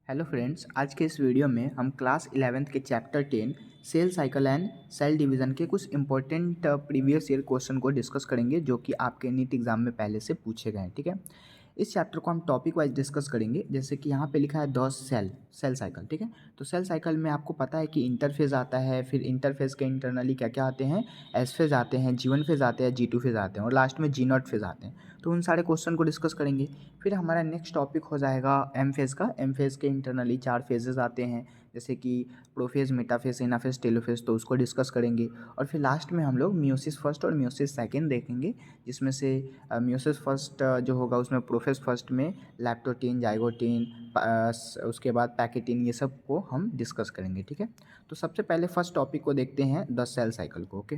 Hello friends, आज के इस वीडियो में हम क्लास 11th के chapter 10 cell cycle and cell division के कुछ इंपॉर्टेंट प्रीवियस ईयर क्वेश्चन को डिस्कस करेंगे जो कि आपके नीट एग्जाम में पहले से पूछे गए हैं। ठीक है, इस चैप्टर को हम टॉपिक वाइज डिस्कस करेंगे। जैसे कि यहाँ पे लिखा है द सेल साइकिल। ठीक है, तो सेल साइकिल में आपको पता है कि इंटरफेज आता है, फिर इंटरफेज के इंटरनली क्या क्या आते हैं, एस फेज आते हैं, G1 फेज आते हैं, G2 फेज आते हैं और लास्ट में G0 फेज आते हैं। तो उन सारे क्वेश्चन को डिस्कस करेंगे। फिर हमारा नेक्स्ट टॉपिक हो जाएगा एम फेज का। एम फेज के इंटरनली 4 फेजेस आते हैं, जैसे कि प्रोफेज, मेटाफेज, एनाफेज, टेलोफेज, तो उसको डिस्कस करेंगे। और फिर लास्ट में हम लोग मियोसिस फर्स्ट और मियोसिस सेकेंड देखेंगे, जिसमें से मियोसिस फर्स्ट जो होगा उसमें प्रोफेज फर्स्ट में लैप्टोटीन, जाइगोटीन, उसके बाद पैकेटीन, ये सब को हम डिस्कस करेंगे। ठीक है, तो सबसे पहले फर्स्ट टॉपिक को देखते हैं, द सेल साइकिल को। Okay,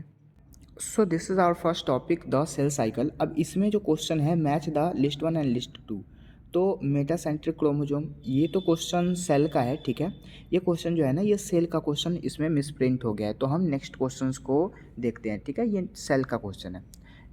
so this is our first topic, the cell cycle. अब इसमें जो क्वेश्चन है, match the list 1 and list 2, तो मेटासेंट्रिक क्रोमोसोम, ये तो क्वेश्चन सेल का है। ठीक है, ये क्वेश्चन जो है ना, ये सेल का क्वेश्चन इसमें मिसप्रिंट हो गया है, तो हम नेक्स्ट क्वेश्चन को देखते हैं। ठीक है, ये सेल का क्वेश्चन है।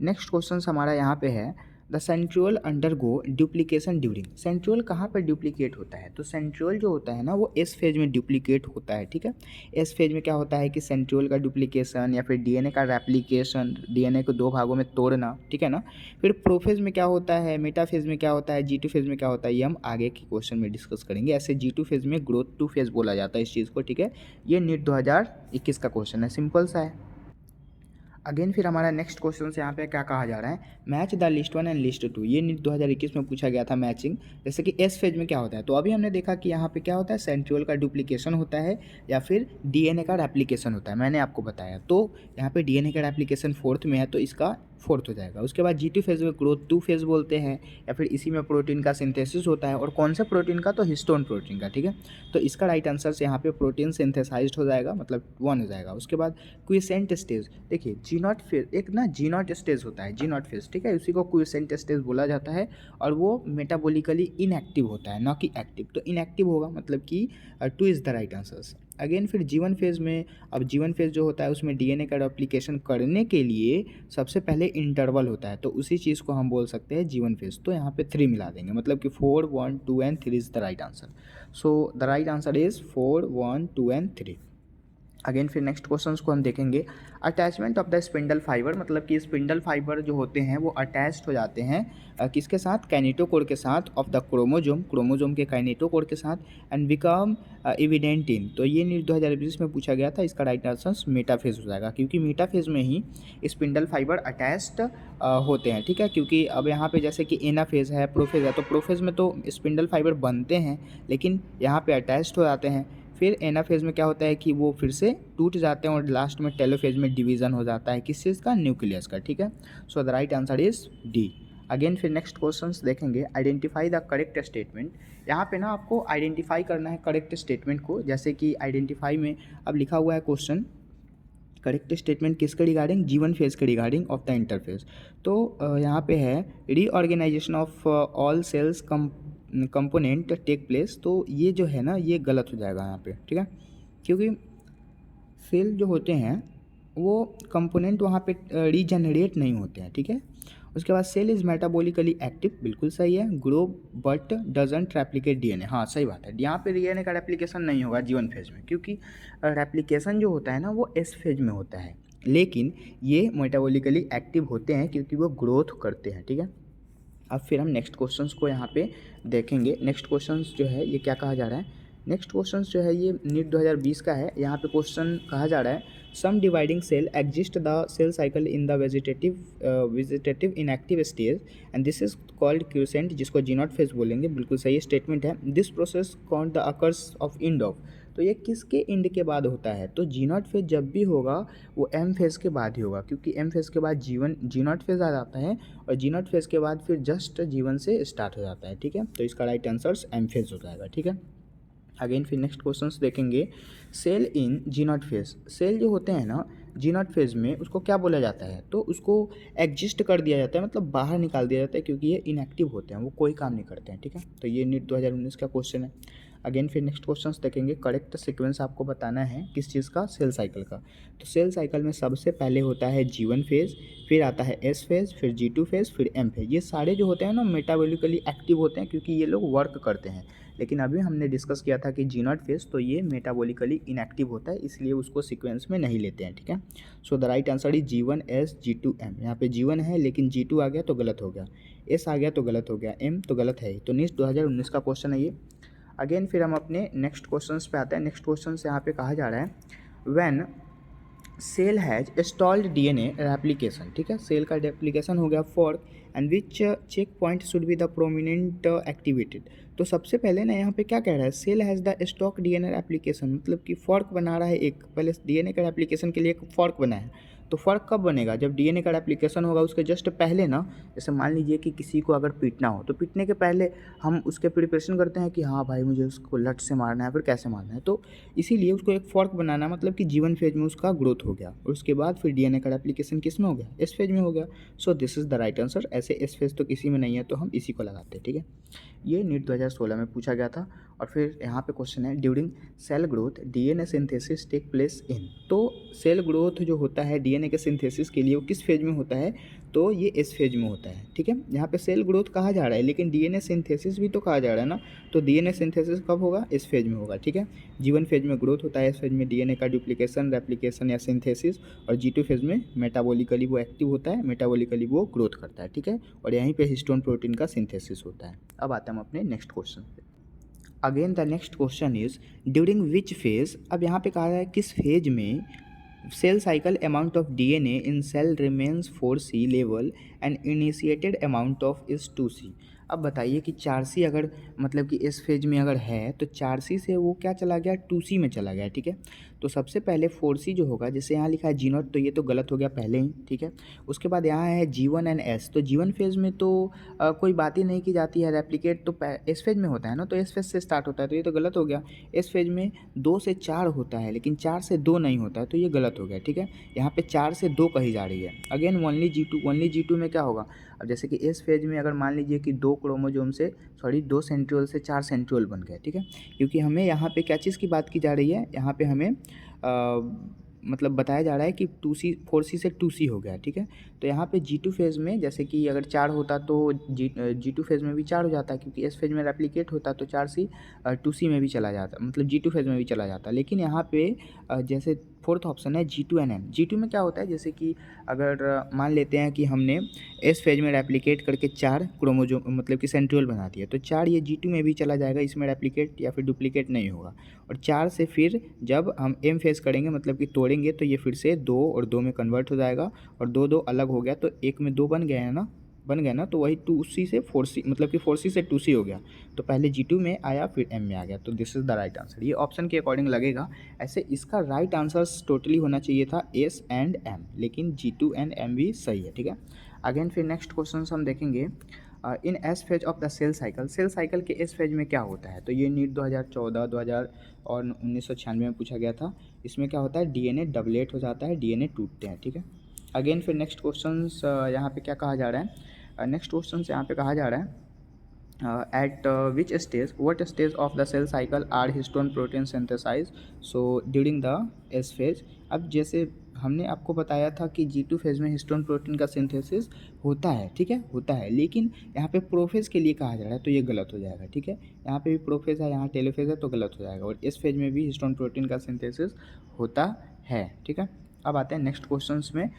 नेक्स्ट क्वेश्चन हमारा यहाँ पे है, the centriole undergo duplication during. Centriole कहाँ पर डुप्लीकेट होता है? तो सेंट्रियोल जो होता है ना, वो एस फेज में डुप्लीकेट होता है। ठीक है, एस फेज में क्या होता है कि सेंट्रियोल का डुप्लीकेशन या फिर डीएनए का रेप्लिकेशन, डीएनए को 2 भागों में तोड़ना। ठीक है ना, फिर प्रोफेज में क्या होता है, मेटाफेज में क्या होता है, G2 फेज में क्या होता है, ये हम आगे के क्वेश्चन में डिस्कस करेंगे। ऐसे G2 फेज में ग्रोथ 2 फेज बोला जाता है इस चीज़ को। ठीक है, ये नीट 2021 का क्वेश्चन है, सिंपल सा है। अगेन फिर हमारा नेक्स्ट क्वेश्चन से यहाँ पे क्या कहा जा रहा है, match the list 1 and list 2। ये नीट 2021 में पूछा गया था मैचिंग। जैसे कि एस फेज में क्या होता है, तो अभी हमने देखा कि यहाँ पे क्या होता है, सेंट्रियोल का डुप्लीकेशन होता है या फिर डीएनए का रेप्लिकेशन होता है, मैंने आपको बताया। तो यहाँ पे डीएनए का रेप्लिकेशन फोर्थ में है, तो इसका फोर्थ हो जाएगा। उसके बाद G2 फेज में ग्रोथ 2 फेज बोलते हैं, या फिर इसी में प्रोटीन का सिंथेसिस होता है। और कौन से प्रोटीन का? तो हिस्टोन प्रोटीन का। ठीक है, तो इसका राइट आंसर से यहाँ पे प्रोटीन सिंथेसाइज्ड हो जाएगा, मतलब 1 हो जाएगा। उसके बाद क्विसेंट स्टेज, देखिए G0 फेज, एक ना G0 स्टेज होता है, G0 फेज। ठीक है, उसी को क्विसेंट स्टेज बोला जाता है, और वो मेटाबॉलिकली इनएक्टिव होता है, ना कि एक्टिव। तो इनएक्टिव होगा, मतलब कि 2 is the right answer. Again फिर G1 फेज में, अब G1 फेज जो होता है उसमें डीएनए का रेप्लिकेशन करने के लिए सबसे पहले इंटरवल होता है, तो उसी चीज़ को हम बोल सकते हैं G1 फेज। तो यहाँ पे 3 मिला देंगे, मतलब कि 4, 1, 2 and 3 is the right answer. So the right answer is 4, 1, 2 and 3। Again फिर नेक्स्ट क्वेश्चंस को हम देखेंगे, attachment of the spindle fibre, मतलब कि स्पिंडल फाइबर जो होते हैं वो अटैच्ड हो जाते हैं किसके साथ? कैनेटोकोर के साथ, ऑफ द क्रोमोजोम, क्रोमोजोम के कैनेटोकोर के साथ, एंड बिकम इविडेंट इन। तो ये नीट 2020 में पूछा गया था, इसका राइट आंसर मेटाफेज हो जाएगा, क्योंकि मेटाफेज में ही स्पिंडल फाइबर अटैच्ड होते हैं। ठीक है, क्योंकि अब यहाँ पे जैसे कि एनाफेज है, प्रोफेज है, तो प्रोफेज में तो स्पिंडल फाइबर बनते हैं, लेकिन यहाँ पे अटैच्ड हो जाते हैं। फिर एनाफेज में क्या होता है कि वो फिर से टूट जाते हैं, और लास्ट में टेलोफेज में डिवीज़न हो जाता है, किस चीज़ का? न्यूक्लियस का। ठीक है, so the right answer is D. Again फिर नेक्स्ट क्वेश्चंस देखेंगे, आइडेंटिफाई द करेक्ट स्टेटमेंट। यहाँ पे ना आपको आइडेंटिफाई करना है करेक्ट स्टेटमेंट को। जैसे कि आइडेंटिफाई में अब लिखा हुआ है क्वेश्चन, करेक्ट स्टेटमेंट किसके रिगार्डिंग? G1 फेज के रिगार्डिंग ऑफ द इंटरफेस। तो यहाँ पे है reorganization of all cells component take place. तो ये जो है ना, ये गलत हो जाएगा यहाँ पे। ठीक है, क्योंकि सेल जो होते हैं वो कंपोनेंट वहाँ पे रीजनरेट नहीं होते हैं। ठीक है, उसके बाद सेल इज़ मेटाबॉलिकली एक्टिव, बिल्कुल सही है। Grow but doesn't replicate DNA, हाँ सही बात है। यहाँ पे डीएनए का रेप्लिकेशन नहीं होगा G1 फेज में, क्योंकि रेप्लिकेशन जो होता है ना वो एस फेज में होता है, लेकिन ये मेटाबॉलिकली एक्टिव होते हैं क्योंकि वो ग्रोथ करते हैं। ठीक है, अब फिर हम नेक्स्ट क्वेश्चंस को यहाँ पे देखेंगे। नेक्स्ट क्वेश्चंस जो है ये क्या कहा जा रहा है, नेक्स्ट क्वेश्चंस जो है ये नीट 2020 का है। यहाँ पे क्वेश्चन कहा जा रहा है, some dividing cell exist the cell cycle in the vegetative inactive stage and this is called quiescent, जिसको G0 फेज बोलेंगे। बिल्कुल सही स्टेटमेंट है। This process called the occurs of end of, तो ये किसके इंड के बाद होता है? तो G0 फेज जब भी होगा वो M फेज के बाद ही होगा, क्योंकि M फेज के बाद G0 फेज आ जाता है, और G0 फेज के बाद फिर जस्ट G1 से स्टार्ट हो जाता है। ठीक है, तो इसका राइट आंसर M फेज हो जाएगा। ठीक है, अगेन फिर नेक्स्ट क्वेश्चंस देखेंगे, सेल इन G0 फेज। सेल जो होते हैं ना G0 फेज में, उसको क्या बोला जाता है? तो उसको एग्जिस्ट कर दिया जाता है, मतलब बाहर निकाल दिया जाता है, क्योंकि ये इनएक्टिव होते हैं, वो कोई काम नहीं करते हैं। ठीक है, तो ये नीट 2019 का क्वेश्चन है। अगेन फिर नेक्स्ट क्वेश्चंस देखेंगे, करेक्ट सीक्वेंस आपको बताना है किस चीज़ का? सेल साइकिल का। तो सेल साइकिल में सबसे पहले होता है G1 फेज, फिर आता है S फेज, फिर G2 फेज, फिर M फेज। ये सारे जो होते हैं ना मेटाबॉलिकली एक्टिव होते हैं, क्योंकि ये लोग वर्क करते हैं। लेकिन अभी हमने डिस्कस किया था कि G0 फेज तो ये मेटाबॉलिकली इनएक्टिव होता है, इसलिए उसको सीक्वेंस में नहीं लेते हैं, ठीक है। So the right answer is G1S G2M। यहाँ पे G1 है लेकिन G2 आ गया तो गलत हो गया, S आ गया तो गलत हो गया, M तो गलत है ही। तो नेक्स्ट 2019 का क्वेश्चन है ये। अगेन फिर हम अपने नेक्स्ट क्वेश्चन पे आते हैं। नेक्स्ट क्वेश्चन से यहाँ पे कहा जा रहा है when cell has installed DNA replication, ठीक है। सेल का रेप्लिकेशन हो गया fork and which check point should be the prominent activated. तो सबसे पहले ना यहाँ पे क्या कह रहा है, cell has the stock DNA replication, मतलब कि फॉर्क बना रहा है एक, पहले DNA का रेप्लिकेशन के लिए एक फॉर्क बना है। तो फ़र्क कब बनेगा, जब DNA का रेप्लिकेशन होगा उसके जस्ट पहले ना, जैसे मान लीजिए कि किसी को अगर पीटना हो तो पीटने के पहले हम उसके प्रिपरेशन करते हैं कि हाँ भाई मुझे उसको लट से मारना है, फिर कैसे मारना है। तो इसीलिए उसको एक फॉर्क बनाना, मतलब कि जीवन फेज में उसका ग्रोथ हो गया और उसके बाद फिर DNA का रेप्लिकेशन किस में हो गया, एस फेज में हो गया। सो this is the right answer. ऐसे एस फेज तो किसी में नहीं है तो हम इसी को लगाते हैं, ठीक है। ये नीट 2016 में पूछा गया था। और फिर यहाँ पे क्वेश्चन है during cell growth DNA synthesis take place in. तो सेल ग्रोथ जो होता है DNA के सिंथेसिस के लिए वो किस फेज में होता है, तो ये एस फेज में होता है, ठीक है। यहाँ पे सेल ग्रोथ कहा जा रहा है लेकिन DNA सिंथेसिस भी तो कहा जा रहा है ना, तो DNA सिंथेसिस कब होगा, इस फेज में होगा, ठीक है। G1 फेज में ग्रोथ होता है, इस फेज में DNA का डुप्लीकेशन, रेप्लिकेशन या सिंथेसिस, और G2 फेज में मेटाबॉलिकली वो एक्टिव होता है, मेटाबॉलिकली वो ग्रोथ करता है, ठीक है। और यहीं पे हिस्टोन प्रोटीन का सिंथेसिस होता है। अब आते हैं हम अपने नेक्स्ट क्वेश्चन पे। Again the next question is during which phase. अब यहाँ पे कहा है किस फेज में cell cycle amount of DNA in cell remains 4C level and initiated amount of is 2C। अब बताइए कि 4C अगर मतलब कि इस फेज में अगर है तो 4C से वो क्या चला गया, 2C में चला गया, ठीक है। तो सबसे पहले 4C जो होगा, जैसे यहाँ लिखा है G0 तो ये तो गलत हो गया पहले ही, ठीक है। उसके बाद यहाँ है G1 एंड S, तो G1 फेज में तो कोई बात ही नहीं की जाती है, रेप्लिकेट तो एस फेज में होता है ना, तो एस फेज से स्टार्ट होता है, तो ये तो गलत हो गया। एस फेज में 2 से 4 होता है लेकिन 4 से 2 नहीं होता है, तो ये गलत हो गया, ठीक है। यहाँ पे 4 से 2 कही जा रही है। अगेन ओनली G2 में क्या होगा, अब जैसे कि इस फेज में अगर मान लीजिए कि 2 क्रोमोजोम से 2 सेंट्रियोल से 4 सेंट्रियोल बन गए, ठीक है। क्योंकि हमें यहाँ पे क्या चीज़ की बात की जा रही है, यहाँ पे हमें मतलब बताया जा रहा है कि 4C से 2C हो गया, ठीक है। तो यहाँ पे G2 फेज़ में जैसे कि अगर 4 होता तो G2 फेज़ में भी 4 हो जाता, क्योंकि इस फेज़ में रेप्लिकेट होता तो 4C 2C में भी चला जाता, मतलब G2 फेज़ में भी चला जाता। लेकिन यहाँ पे जैसे फोर्थ ऑप्शन है G2 एंड M। G2 में क्या होता है, जैसे कि अगर मान लेते हैं कि हमने इस फेज में रेप्लिकेट करके 4 क्रोमोजोम मतलब कि सेंट्रियोल बना दिया, तो 4 ये G2 में भी चला जाएगा, इसमें रेप्लिकेट या फिर डुप्लीकेट नहीं होगा। और 4 से फिर जब हम M फेज करेंगे मतलब कि तोड़ेंगे तो ये फिर से 2 और 2 में कन्वर्ट हो जाएगा, और 2 अलग हो गया तो एक में 2 बन गया ना, तो वही 2C से 4C मतलब कि 4C से 2C हो गया। तो पहले G2 में आया फिर M में आ गया, तो this is the right answer. ये ऑप्शन के अकॉर्डिंग लगेगा, ऐसे इसका राइट आंसर टोटली होना चाहिए था S एंड M, लेकिन G2 एंड M भी सही है, ठीक है। अगेन फिर नेक्स्ट क्वेश्चन हम देखेंगे in S phase of the cell cycle. Cell cycle के एस फेज में क्या होता है, तो ये नीट 2014, 2000 और 1996 में पूछा गया था। इसमें क्या होता है, DNA डबलेट हो जाता है, DNA टूटते हैं, ठीक है। अगेन फिर नेक्स्ट क्वेश्चन यहाँ पे क्या कहा जा रहा है, नेक्स्ट क्वेश्चन यहाँ पे कहा जा रहा है at which stage what stage of the cell cycle are histone protein synthesize so during the S phase. अब जैसे हमने आपको बताया था कि G2 फेज में हिस्टोन प्रोटीन का सिंथेसिस होता है, ठीक है, होता है, लेकिन यहाँ पे प्रोफेज के लिए कहा जा रहा है तो ये गलत हो जाएगा, ठीक है। यहाँ पे भी प्रोफेज है, यहाँ टेलोफेज है, तो गलत हो जाएगा। और इस फेज में भी हिस्टोन प्रोटीन का सिंथेसिस होता है, ठीक है। अब आते हैं नेक्स्ट क्वेश्चंस में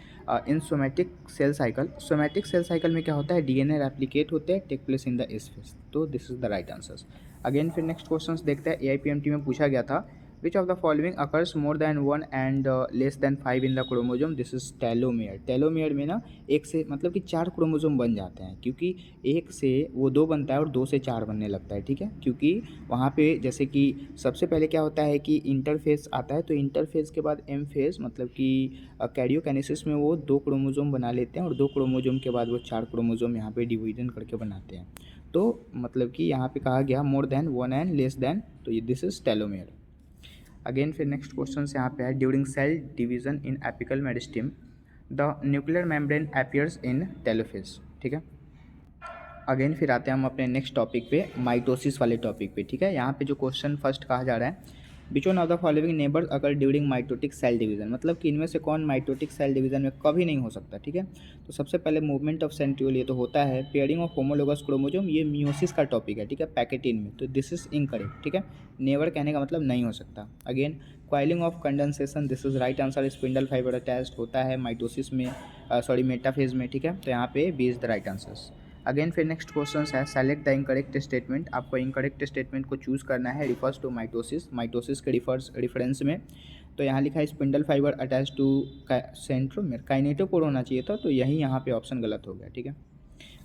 in somatic cell cycle. Somatic cell cycle में क्या होता है, DNA रेप्लिकेट होते हैं, take place in the S phase, तो this is the right answer. Again फिर नेक्स्ट क्वेश्चंस देखते हैं। AIPMT में पूछा गया था which of the following occurs more than 1 and less than 5 in the chromosome, this is telomere. Telomere में ना एक से मतलब कि 4 क्रोमोजोम बन जाते हैं, क्योंकि एक से वो 2 बनता है और 2 से 4 बनने लगता है, ठीक है। क्योंकि वहाँ पे जैसे कि सबसे पहले क्या होता है कि इंटरफेस आता है, तो इंटरफेस के बाद M फेज मतलब कि कैरियोकाइनेसिस में वो 2 क्रोमोजोम बना लेते हैं, और 2 क्रोमोजोम के बाद वो 4 क्रोमोजोम यहाँ पे डिवीजन करके बनाते हैं। तो मतलब कि यहाँ पे कहा गया more than 1 and less than, तो ये दिस इज टेलोमेयर। अगेन फिर नेक्स्ट क्वेश्चन यहाँ पे है during cell division in apical meristem the nuclear membrane appears in telophase, ठीक है। अगेन फिर आते हैं हम अपने नेक्स्ट टॉपिक पे, माइटोसिस वाले टॉपिक पे, ठीक है। यहाँ पे जो क्वेश्चन फर्स्ट कहा जा रहा है which one of the following neighbours अगर ड्यूरिंग माइटोटिक सेल डिवीजन, मतलब कि इनमें से कौन माइटोटिक सेल डिवीजन में कभी नहीं हो सकता। ठीक है, तो सबसे पहले मूवमेंट ऑफ सेंट्रियोल ये तो होता है। पेयरिंग ऑफ होमोलोगस क्रोमोसोम ये मियोसिस का टॉपिक है। ठीक है, पैकेटिन में, तो दिस इज इनकरेक्ट। ठीक है, नेवर कहने का मतलब नहीं हो सकता। Again coiling of condensation, this is right answer. Spindle fibre attached होता है माइटोसिस में, सॉरी मेटाफेज में। ठीक है, तो यहाँ पे B is the right answer. Again फिर नेक्स्ट क्वेश्चन है सेलेक्ट द इनकरेक्ट स्टेटमेंट। आपको इनकरेक्ट स्टेटमेंट को चूज़ करना है। रिफर्स टू माइटोसिस, माइटोसिस के रेफरेंस में। तो यहाँ लिखा है spindle fibre attach to centromere, kinetochore होना चाहिए था, तो यही यहाँ पे ऑप्शन गलत हो गया। ठीक है,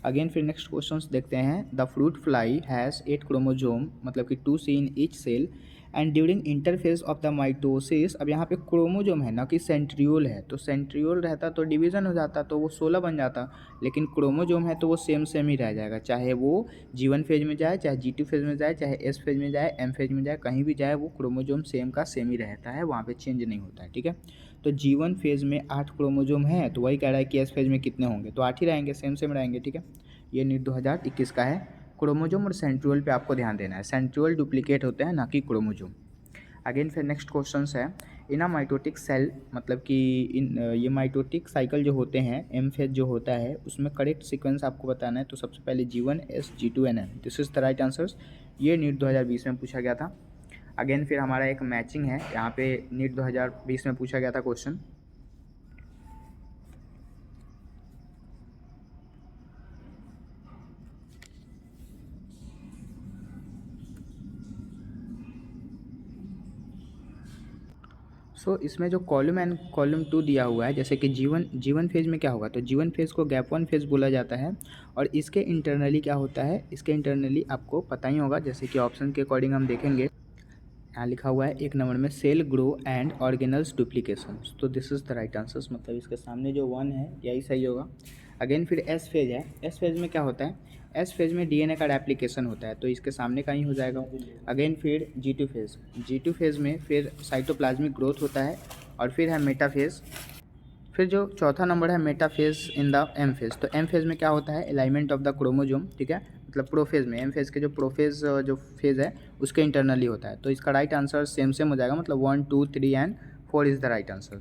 अगेन फिर नेक्स्ट क्वेश्चंस देखते हैं। The fruit fly has 8 chromosome, मतलब कि 2 C in each cell and during interphase of the mitosis. अब यहाँ पे क्रोमोजोम है ना कि सेंट्रियोल है, तो सेंट्रियोल रहता तो डिवीज़न हो जाता तो वो 16 बन जाता, लेकिन क्रोमोजोम है तो वो सेम ही रह जाएगा। चाहे वो G1 फेज में जाए, चाहे G2 फेज में जाए, चाहे S फेज में जाए, M फेज में जाए, कहीं भी जाए वो क्रोमोजोम सेम का सेम ही रहता है, वहाँ पे चेंज नहीं होता है। ठीक है, तो G1 फेज में 8 क्रोमोजोम है, तो वही कह रहा है कि S फेज में कितने होंगे, तो 8 ही रहेंगे, सेम रहेंगे। ठीक है, ये नीट 2021 का है। क्रोमोजोम और सेंट्रियोल पे आपको ध्यान देना है, सेंट्रियोल डुप्लीकेट होते हैं ना कि क्रोमोजोम। अगेन फिर नेक्स्ट क्वेश्चन है इन अ माइटोटिक सेल, मतलब कि इन ये माइटोटिक साइकिल जो होते हैं, एम फेज जो होता है उसमें करेक्ट सीक्वेंस आपको बताना है। तो सबसे पहले G1 S G2 N M, this is the right answers. ये नीट 2020 में पूछा गया था। अगेन फिर हमारा एक मैचिंग है, यहाँ पे नीट 2020 में पूछा गया था क्वेश्चन। इसमें जो कॉलम एंड कॉलम 2 दिया हुआ है, जैसे कि G1 फेज में क्या होगा, तो G1 फेज को गैप 1 फेज बोला जाता है। और इसके इंटरनली क्या होता है, इसके इंटरनली आपको पता ही होगा, जैसे कि ऑप्शन के अकॉर्डिंग हम देखेंगे। यहाँ लिखा हुआ है 1 नंबर में cell grow and organelles duplication, तो this is the right answers, मतलब इसके सामने जो 1 है यही सही होगा। अगेन फिर एस फेज है, एस फेज में क्या होता है, एस फेज में डीएनए का रेप्लिकेशन होता है, तो इसके सामने का ही हो जाएगा। अगेन फिर जी टू फेज में फिर साइटोप्लाज्मिक ग्रोथ होता है, और फिर है मेटाफेज। फिर जो चौथा नंबर है metaphase in the M phase, तो एम फेज में क्या होता है, अलाइनमेंट ऑफ द क्रोमोजोम। ठीक है, मतलब प्रोफेज में, एम फेज के जो प्रोफेज जो फेज है उसके इंटरनली होता है, तो इसका राइट आंसर सेम हो जाएगा, मतलब 1 2 3 and 4 is the right answer.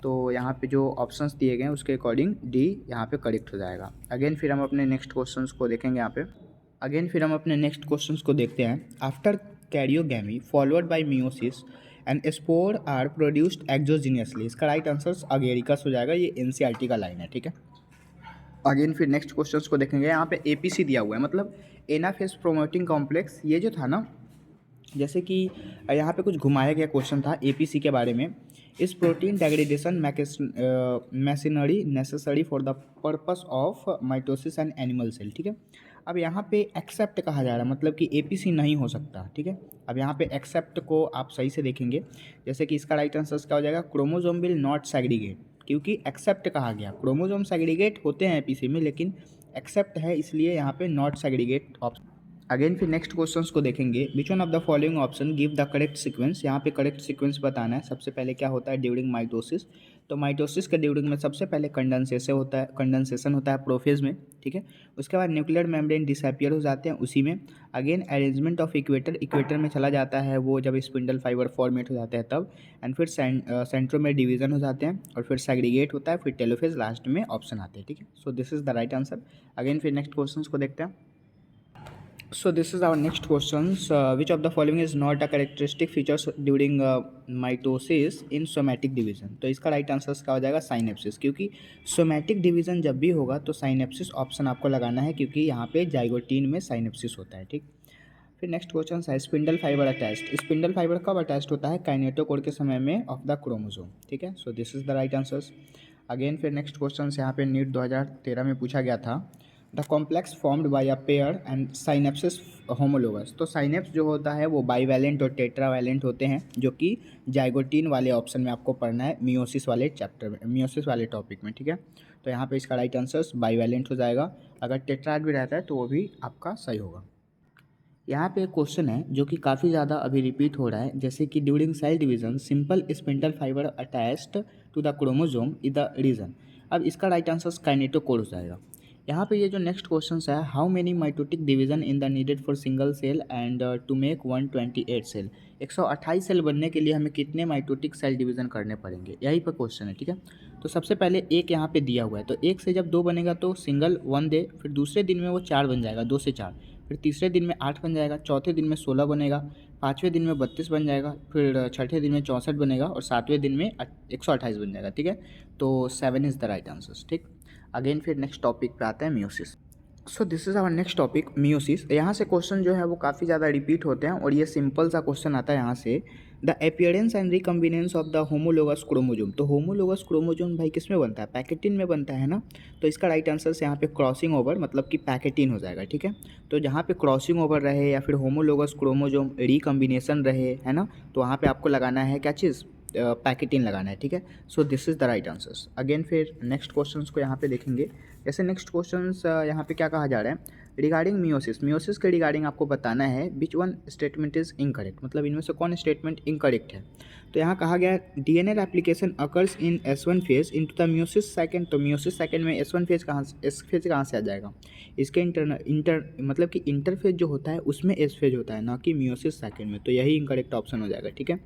तो यहाँ पे जो ऑप्शंस दिए गए हैं उसके अकॉर्डिंग डी यहाँ पे करेक्ट हो जाएगा। अगेन फिर हम अपने नेक्स्ट क्वेश्चंस को देखेंगे यहाँ पे। अगेन फिर हम अपने नेक्स्ट क्वेश्चंस को देखते हैं। After karyogamy followed by meiosis and spore are produced exogenously, इसका राइट आंसर अगेरिकस हो जाएगा, ये एनसीईआरटी का लाइन है। ठीक है, अगेन फिर नेक्स्ट क्वेश्चंस को देखेंगे। यहाँ पे एपीसी दिया हुआ है, मतलब एनाफेज प्रोमोटिंग कॉम्प्लेक्स, ये जो था ना, जैसे कि यहाँ पे कुछ घुमाया गया क्वेश्चन था एपीसी के बारे में। इस protein degradation machinery necessary for the purpose of mitosis and animal cell. ठीक है, अब यहाँ पे एक्सेप्ट कहा जा रहा है, मतलब कि एपीसी नहीं हो सकता। ठीक है, अब यहाँ पे एक्सेप्ट को आप सही से देखेंगे, जैसे कि इसका राइट आंसर क्या हो जाएगा, क्रोमोजोम विल नॉट सेग्रीगेट, क्योंकि एक्सेप्ट कहा गया। क्रोमोजोम सेग्रीगेट होते हैं एपीसी में, लेकिन एक्सेप्ट है, इसलिए यहाँ पे नॉट सेग्रीगेट ऑप्शन। अगेन फिर नेक्स्ट क्वेश्चंस को देखेंगे। Which one of the following option give the correct sequence, यहाँ पे करेक्ट सीक्वेंस बताना है। सबसे पहले क्या होता है ड्यूरिंग माइटोसिस, तो माइटोसिस के ड्यूरिंग में सबसे पहले कंडेंसेशन होता है प्रोफेज में। ठीक है, उसके बाद न्यूक्लियर मेम्ब्रेन डिसअपियर हो जाते हैं उसी में। अगेन अरेंजमेंट ऑफ इक्वेटर में चला जाता है वो, जब स्पिंडल फाइबर फॉर्मेट हो जाते हैं तब। एंड फिर सेंट्रोमेर डिवीजन हो जाते हैं, और फिर सेग्रीगेट होता है, फिर टेलोफेज लास्ट में ऑप्शन आते हैं। ठीक है, so this is the right answer. Again फिर नेक्स्ट क्वेश्चन को देखते हैं। So this is our next questions. Which of the following is not a characteristic features during mitosis in somatic division? तो इसका राइट आंसर क्या हो जाएगा, synapsis, क्योंकि सोमैटिक डिवीजन जब भी होगा तो साइनेप्सिस ऑप्शन आपको लगाना है, क्योंकि यहाँ पे जाइगोटीन में साइनेप्सिस होता है। ठीक, फिर नेक्स्ट क्वेश्चन है spindle fibre attached, spindle fibre कब अटैच्ड होता है, काइनेटोकोर के समय में ऑफ द क्रोमोसोम। ठीक है, so this is the right answers. Again फिर नेक्स्ट क्वेश्चन यहाँ पे नीट 2013 में पूछा गया था। The complex formed by a pair and synapsis homologous, तो साइनेप्स जो होता है वो बाईवैलेंट और टेट्रावैलेंट होते हैं, जो कि जाइगोटीन वाले ऑप्शन में आपको पढ़ना है, मियोसिस वाले चैप्टर में, मियोसिस वाले टॉपिक में। ठीक है, तो यहाँ पे इसका राइट आंसर बाईवैलेंट हो जाएगा। अगर टेट्राड भी रहता है तो वो भी आपका सही होगा। यहाँ पे एक क्वेश्चन है जो कि काफ़ी ज़्यादा अभी रिपीट हो रहा है, जैसे कि during cell division simple spindle fibre attached to the chromosome is the region. अब इसका राइट आंसर काइनेटोकोर हो जाएगा। यहाँ पे ये जो नेक्स्ट क्वेश्चन है, how many mitotic division in the needed for single cell and to make 128 cell. 128 cell बनने के लिए हमें कितने माइटोटिक सेल डिवीजन करने पड़ेंगे, यही पर क्वेश्चन है। ठीक है, तो सबसे पहले एक यहाँ पे दिया हुआ है, तो एक से जब 2 बनेगा तो सिंगल 1 दे, फिर दूसरे दिन में वो 4 बन जाएगा, 2 से 4, फिर तीसरे दिन में 8 बन जाएगा, चौथे दिन में 16 बनेगा, पाँचवें दिन में 32 बन जाएगा, फिर छठे दिन में 64 बनेगा और सातवें दिन में 128 बन जाएगा। ठीक है, तो 7 इज़ द राइट आंसर। ठीक, अगेन फिर नेक्स्ट टॉपिक पे आते हैं, meiosis. So this is our next topic, meiosis. यहाँ से क्वेश्चन जो है वो काफ़ी ज़्यादा रिपीट होते हैं और ये सिंपल सा क्वेश्चन आता है यहाँ से, the appearance and recombinase of the homologous chromosome. तो होमोलोगस क्रोमोजोम भाई किस में बनता है, पैकेटिन में बनता है ना। तो इसका राइट आंसर से यहाँ पे क्रॉसिंग ओवर मतलब कि पैकेटिन हो जाएगा। ठीक है, तो जहाँ पे क्रॉसिंग ओवर रहे या फिर होमोलोगस क्रोमोजोम रिकम्बिनेशन रहे, है ना, तो वहाँ पे आपको लगाना है क्या चीज़, पैकेटिन लगाना है। ठीक है, so this is the right answers. Again फिर नेक्स्ट क्वेश्चंस को यहाँ पे देखेंगे। जैसे नेक्स्ट क्वेश्चंस यहाँ पे क्या कहा जा रहा है, रिगार्डिंग मियोसिस। मियोसिस के रिगार्डिंग आपको बताना है which one statement is incorrect, मतलब इनमें से कौन स्टेटमेंट इनकरेक्ट है। तो यहाँ कहा गया है DNA replication occurs in S1 phase into the meiosis second. तो मियोसिस सेकंड में S1 फेज कहाँ से आ जाएगा, इसके मतलब कि इंटरफेज जो होता है उसमें एस फेज होता है, ना कि मियोसिस सेकंड में। तो यही इनकरेक्ट ऑप्शन हो जाएगा। ठीक है,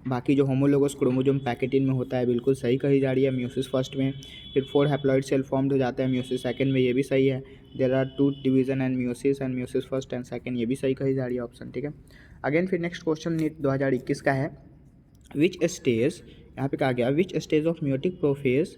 बाकी जो होमोलोगस क्रोमोजोम पैकेटिन में होता है बिल्कुल सही कही जा रही है, मियोसिस फर्स्ट में। फिर 4 हैप्लॉइड सेल फॉर्म्ड हो जाता है मियोसिस सेकंड में, ये भी सही है। There are 2 division and meiosis first and second, ये भी सही कही जा रही है ऑप्शन। ठीक है, अगेन फिर नेक्स्ट क्वेश्चन नीट 2021 का है, विच स्टेज, यहाँ पे कहा गया which stage of meiotic prophase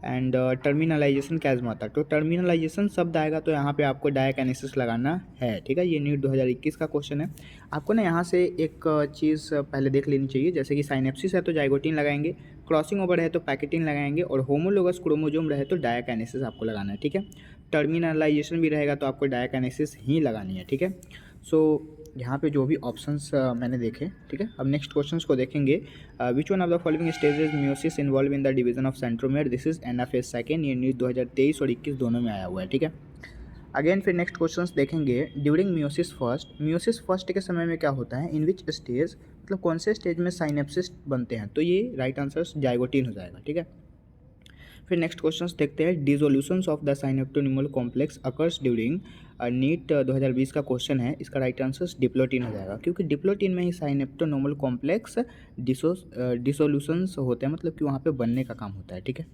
and terminalization chiasmata. तो टर्मिनलाइजेशन शब्द आएगा तो यहाँ पे आपको डायकैनेसिस लगाना है। ठीक है, ये नीट 2021 का क्वेश्चन है। आपको ना यहाँ से एक चीज़ पहले देख लेनी चाहिए, जैसे कि साइनेप्सिस है तो जाइगोटिन लगाएंगे, क्रॉसिंग ओवर है तो पैकेटिन लगाएंगे, और होमोलोगस क्रोमोजोम रहे तो डायकैनेसिस आपको लगाना है। ठीक है, टर्मिनलाइजेशन भी रहेगा तो आपको डायकैनेसिस ही लगानी है। ठीक है, सो यहाँ पे जो भी ऑप्शंस मैंने देखे। ठीक है, अब नेक्स्ट क्वेश्चंस को देखेंगे। Which one of the following stages meiosis involve in the division of centromere, this is anaphase second. ये नीट 2023 और 21 दोनों में आया हुआ है। ठीक है, अगेन फिर नेक्स्ट क्वेश्चंस देखेंगे। ड्यूरिंग मियोसिस फर्स्ट के समय में क्या होता है, इन विच स्टेज, मतलब कौन से स्टेज में साइनेप्सिस बनते हैं। तो ये राइट आंसर जाइगोटिन हो जाएगा। ठीक है, फिर नेक्स्ट क्वेश्चंस देखते हैं। Dissolutions of the synaptonemal complex occurs during NEET 2020 का क्वेश्चन है, इसका राइट आंसर डिप्लोटिन हो जाएगा, क्योंकि डिप्लोटिन में ही साइनेप्टोनोमल कॉम्प्लेक्स डिसोल्यूशंस होते हैं, मतलब कि वहाँ पे बनने का काम होता है। ठीक है,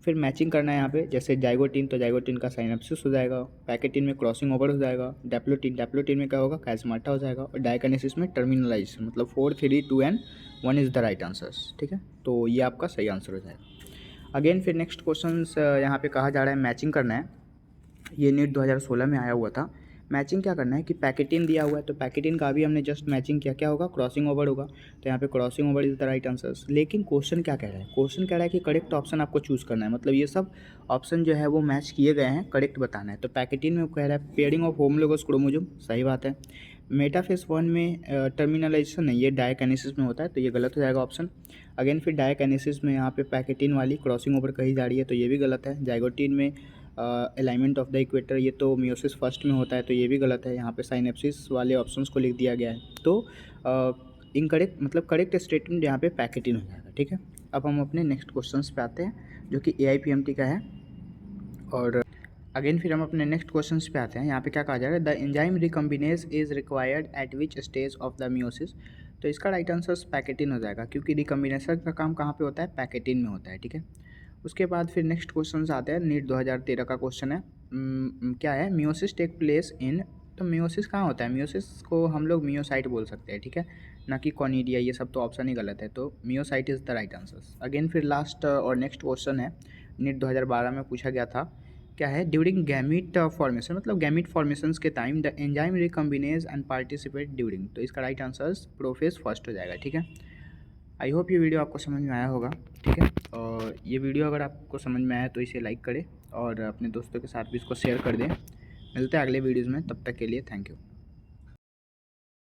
फिर मैचिंग करना है यहाँ पे, जैसे जाइगोटिन तो जाइगोटिन का साइनेप्सिस हो जाएगा, पैकेटिन में क्रॉसिंग ओवर हो जाएगा, डेप्लोटिन में क्या होगा, कैजमाटा हो जाएगा, और डायकैनेसिस में टर्मिनलाइजेशन, मतलब 4 3 2 and 1 is the right answers. ठीक है, तो ये आपका सही आंसर हो जाएगा। अगेन फिर नेक्स्ट क्वेश्चंस यहाँ पे कहा जा रहा है मैचिंग करना है, ये नीट 2016 में आया हुआ था। मैचिंग क्या करना है कि पैकेटिन दिया हुआ है तो पैकेटिन का भी हमने जस्ट मैचिंग किया, क्या होगा, क्रॉसिंग ओवर होगा, तो यहाँ पे crossing over is the right answers. लेकिन क्वेश्चन क्या कह रहा है, क्वेश्चन कह रहा है कि करेक्ट ऑप्शन आपको चूज़ करना है, मतलब ये सब ऑप्शन जो है वो मैच किए गए हैं, करेक्ट बताना है। तो पैकेटिन में कह रहा है पेयरिंग ऑफ होमोलोगस क्रोमोसोम, सही बात है। मेटाफेज 1 में टर्मिनलाइजेशन नहीं, ये डायकैनेसिस में होता है, तो ये गलत हो जाएगा ऑप्शन। अगेन फिर डायकैनेसिस में यहाँ पे पैकेटिन वाली क्रॉसिंग ओवर कही जा रही है, तो ये भी गलत है। जाइगोटिन में अलाइनमेंट ऑफ द इक्वेटर, ये तो मियोसिस फर्स्ट में होता है, तो ये भी गलत है। यहाँ पे साइनेप्सिस वाले ऑप्शंस को लिख दिया गया है, तो इनकरेक्ट मतलब करेक्ट स्टेटमेंट यहाँ पे पैकेटिन हो जाएगा। ठीक है, अब हम अपने नेक्स्ट क्वेश्चंस पे आते हैं जो कि AIPMT का है। और अगेन फिर हम अपने नेक्स्ट क्वेश्चंस पे आते हैं। यहाँ पे क्या कहा जा रहा है, the enzyme रिकम्बिनेज is required at which stage of the meiosis. तो इसका राइट आंसर पैकेटिन हो जाएगा, क्योंकि रिकम्बिनेशन का काम कहाँ पे होता है, पैकेटिन में होता है। ठीक है, उसके बाद फिर नेक्स्ट क्वेश्चन आते हैं, नीट 2013 का क्वेश्चन है। क्या है, मियोसिस टेक प्लेस इन, तो मियोसिस कहाँ होता है, मियोसिस को हम लोग मियोसाइट बोल सकते हैं। ठीक है, ना कि कॉनिडिया, ये सब तो ऑप्शन ही गलत है, तो meiocyte is the right answer. Again फिर लास्ट और नेक्स्ट क्वेश्चन है, नीट 2012 में पूछा गया था, क्या है, ड्यूरिंग गैमीट फॉर्मेशन, मतलब गैमीट फॉर्मेशंस के time the enzyme रिकम्बिनेज and participate during. तो इसका राइट आंसर प्रोफेज फर्स्ट हो जाएगा। ठीक है, आई होप ये वीडियो आपको समझ में आया होगा। ठीक है, और ये वीडियो अगर आपको समझ में आया तो इसे लाइक करें और अपने दोस्तों के साथ भी इसको शेयर कर दें। मिलते हैं अगले वीडियोज़ में, तब तक के लिए थैंक यू।